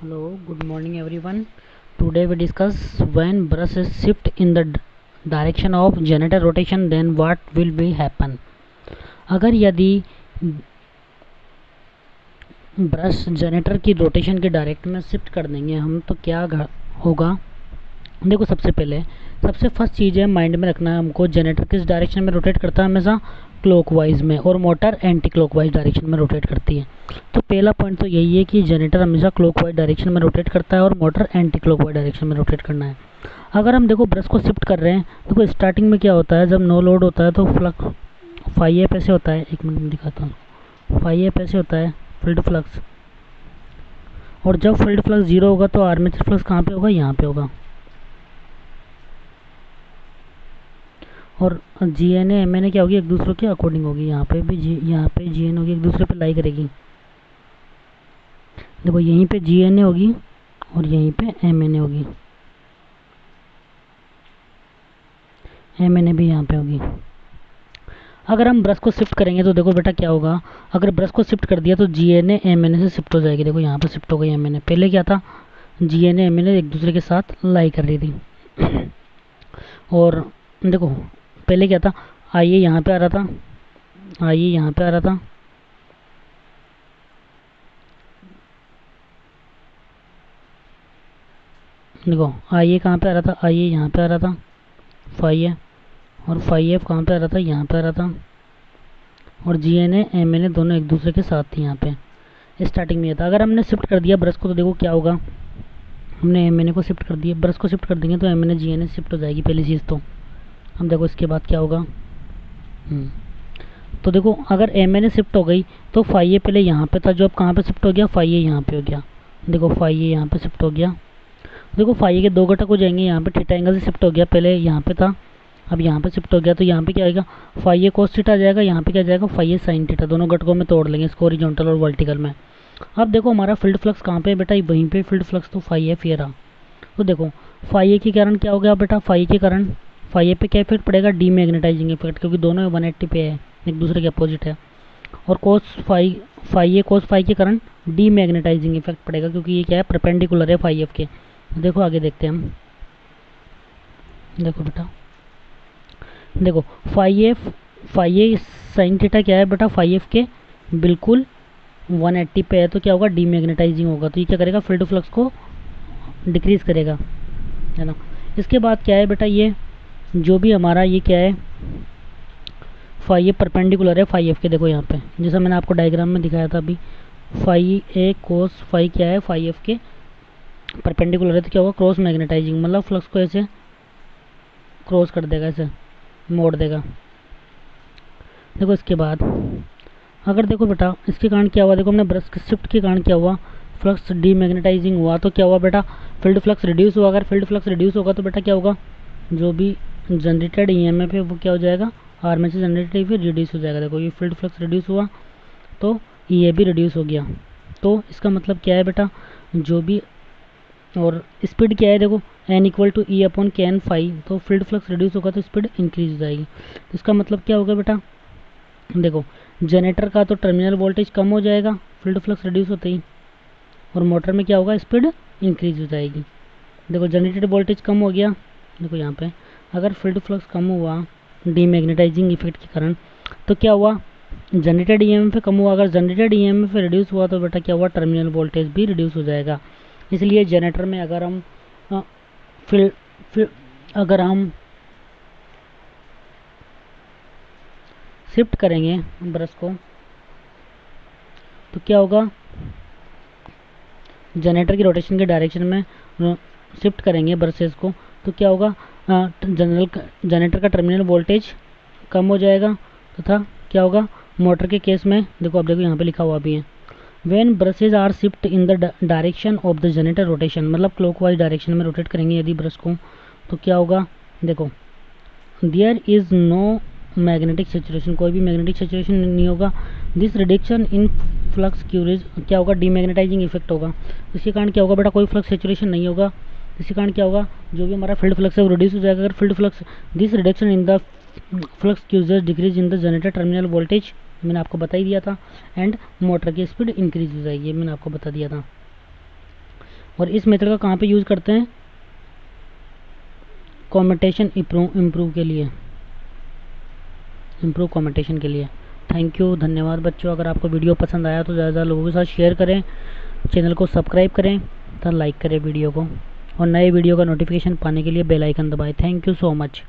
Hello, good morning everyone. Today we discuss when brush is shift in the direction of generator rotation, then what will be happen. अगर यदि brush generator की rotation के direct में shift कर देंगे हम तो क्या होगा। देखो सबसे फर्स्ट चीज़ है माइंड में रखना है हमको, जनरेटर किस डायरेक्शन में रोटेट करता है, हमेशा क्लॉकवाइज में, और मोटर एंटी क्लॉकवाइज डायरेक्शन में रोटेट करती है। तो पहला पॉइंट तो यही है कि जनरेटर हमेशा क्लॉकवाइज डायरेक्शन में रोटेट करता है और मोटर एंटी क्लॉकवाइज डायरेक्शन में रोटेट करना है। अगर हम देखो ब्रश को शिफ्ट कर रहे हैं, देखो स्टार्टिंग में क्या होता है, जब नो लोड होता है तो फ्लक्स फाई एफ ऐसे होता है, एक मिनट में दिखाता हूँ। फाई एफ ऐसे होता है फील्ड फ्लक्स, और जब फील्ड फ्लक्स जीरो होगा तो आर्मेचर फ्लक्स कहाँ पे होगा, यहाँ पे होगा। और G N A M N A क्या होगी, एक दूसरे के अकॉर्डिंग होगी। यहाँ पे जी एन होगी, एक दूसरे पे लाई करेगी। देखो यहीं पे जी एन ए होगी और यहीं पे एम एन ए होगी, एम एन ए भी यहाँ पे होगी। अगर हम ब्रश को शिफ्ट करेंगे तो देखो बेटा क्या होगा, अगर ब्रश को शिफ्ट कर दिया तो G N A M N A से शिफ्ट हो जाएगी। देखो यहाँ पे शिफ्ट हो गई एम एन ए। पहले क्या था, G N A M N A एक दूसरे के साथ लाई कर रही थी। और देखो पहले क्या था, आई ए यहाँ पे आ रहा था, आई ए यहाँ पे आ रहा था, देखो आई ए कहाँ पे आ रहा था, आई ए यहाँ पे आ रहा था फाई ए, और फाई एफ कहाँ पे आ रहा था, यहाँ पे आ रहा था। और G N A M N A दोनों एक दूसरे के साथ थी यहाँ पे स्टार्टिंग में था। अगर हमने शिफ्ट कर दिया ब्रश को तो देखो क्या होगा, हमने एम एन ए को शिफ्ट कर दिया, ब्रश को शिफ्ट कर देंगे तो M N A G N A shift हो जाएगी पहली चीज़। तो हम देखो इसके बाद क्या होगा, तो देखो अगर एम एन ए शिफ्ट हो गई तो फाई ए पहले यहाँ पे था, जो अब कहाँ पे शिफ्ट हो गया, फाई ए यहाँ पे हो गया। देखो फाई ए यहाँ पे शिफ्ट हो गया। देखो फाई ए के दो घटक हो जाएंगे, यहाँ पे थीटा एंगल से शिफ्ट हो गया, पहले यहाँ पे था अब यहाँ पे शिफ्ट हो गया। तो यहाँ पे क्या आएगा, फाई ए कोस थीटा आ जाएगा, यहाँ पे क्या जाएगा फाई ए साइन थीटा। दोनों घटकों में तोड़ लेंगे इसको, हॉरिजॉन्टल और वर्टिकल में। अब देखो हमारा फील्ड फ्लक्स कहाँ पे है बेटा, वहीं पे फील्ड फ्लक्स तो फाई एफ ये रहा। तो देखो फाई ए के कारण क्या हो गया बेटा, फाई के कारण फाई ए पे क्या इफेक्ट पड़ेगा, डीमैग्नेटाइजिंग इफेक्ट, क्योंकि दोनों 180 पे है, एक दूसरे के अपोजिट है। और कोस फाई ए कोस फाई के कारण डीमैग्नेटाइजिंग इफेक्ट पड़ेगा, क्योंकि ये क्या है, परपेंडिकुलर है फाई एफ के। देखो आगे देखते हैं हम। देखो बेटा देखो फाई ए साइन थीटा क्या है बेटा, फाई एफ के बिल्कुल 180 पे है, तो क्या होगा, डीमैग्नेटाइजिंग होगा। तो ये क्या करेगा, फील्ड फ्लक्स को डिक्रीज करेगा, है ना। इसके बाद क्या है बेटा, ये जो भी हमारा ये क्या है, फाई ए परपेंडिकुलर है फाई एफ के। देखो यहाँ पे जैसा मैंने आपको डायग्राम में दिखाया था अभी, फाई ए कोस फाई क्या है, फाई एफ के परपेंडिकुलर है, तो क्या होगा, क्रॉस मैग्नेटाइजिंग, मतलब फ्लक्स को ऐसे क्रॉस कर देगा, ऐसे मोड़ देगा। देखो इसके बाद अगर देखो बेटा इसके कारण क्या हुआ, देखो हमने ब्रश शिफ्ट के कारण क्या हुआ, फ्लक्स डीमैग्नेटाइजिंग हुआ, तो क्या हुआ बेटा, फील्ड फ्लक्स रिड्यूस हुआ। अगर फील्ड फ्लक्स रिड्यूस होगा तो बेटा क्या होगा, जो भी जनरेटेड ईएमएफ है वो क्या हो जाएगा, आर्मेचर जनरेटेड फिर रिड्यूस हो जाएगा। देखो ये फील्ड फ्लक्स रिड्यूस हुआ तो ये भी रिड्यूस हो गया। तो इसका मतलब क्या है बेटा, जो भी, और स्पीड क्या है, देखो N equal to E upon K N phi, तो फील्ड फ्लक्स रिड्यूस होगा तो स्पीड इंक्रीज हो जाएगी। तो इसका मतलब क्या होगा बेटा, देखो जनरेटर का तो टर्मिनल वोल्टेज कम हो जाएगा फील्ड फ्लक्स रिड्यूस होते ही, और मोटर में क्या होगा, स्पीड इंक्रीज हो जाएगी। देखो जनरेटेड वोल्टेज कम हो गया, देखो यहाँ पे अगर फील्ड फ्लक्स कम हुआ डीमैग्नेटाइजिंग इफेक्ट के कारण, तो क्या हुआ, जनरेटेड ईएमएफ कम हुआ। अगर जनरेटेड ईएमएफ रिड्यूस हुआ तो बेटा क्या हुआ, टर्मिनल वोल्टेज भी रिड्यूस हो जाएगा। इसलिए जनरेटर में अगर हम अगर हम शिफ्ट करेंगे ब्रश को तो क्या होगा, जनरेटर की रोटेशन के डायरेक्शन में शिफ्ट करेंगे ब्रशेस को, तो क्या होगा, जनरेटर का टर्मिनल वोल्टेज कम हो जाएगा, तथा क्या होगा, मोटर के केस में देखो, अब देखो यहाँ पे लिखा हुआ भी है, when brushes are shift in the direction of the generator rotation, मतलब क्लॉकवाइज डायरेक्शन में रोटेट करेंगे यदि ब्रश को, तो क्या होगा, देखो there is no magnetic saturation, कोई भी मैग्नेटिक सेचुरेशन नहीं होगा। दिस रिडक्शन इन फ्लक्स क्यूरेज क्या होगा, डीमैग्नेटाइजिंग इफेक्ट होगा। इसके कारण क्या होगा बेटा, कोई फ्लक्स सेचुरेशन नहीं होगा। इसके कारण क्या होगा, जो भी हमारा फील्ड फ्लक्स है वो रिड्यूस हो जाएगा। अगर field flux, this reduction in the flux Qs decrease in the generator terminal voltage, मैंने आपको बता ही दिया था, एंड मोटर की स्पीड इंक्रीज हो जाएगी, मैंने आपको बता दिया था। और इस मेथड का कहाँ पे यूज़ करते हैं, कमेंटेशन इम्प्रूव के लिए, इम्प्रूव कमेंटेशन के लिए। थैंक यू, धन्यवाद बच्चों। अगर आपको वीडियो पसंद आया तो ज़्यादा लोगों के साथ शेयर करें, चैनल को सब्सक्राइब करें तथा लाइक करें वीडियो को, और नए वीडियो का नोटिफिकेशन पाने के लिए बेल आइकन दबाएं। Thank you so much.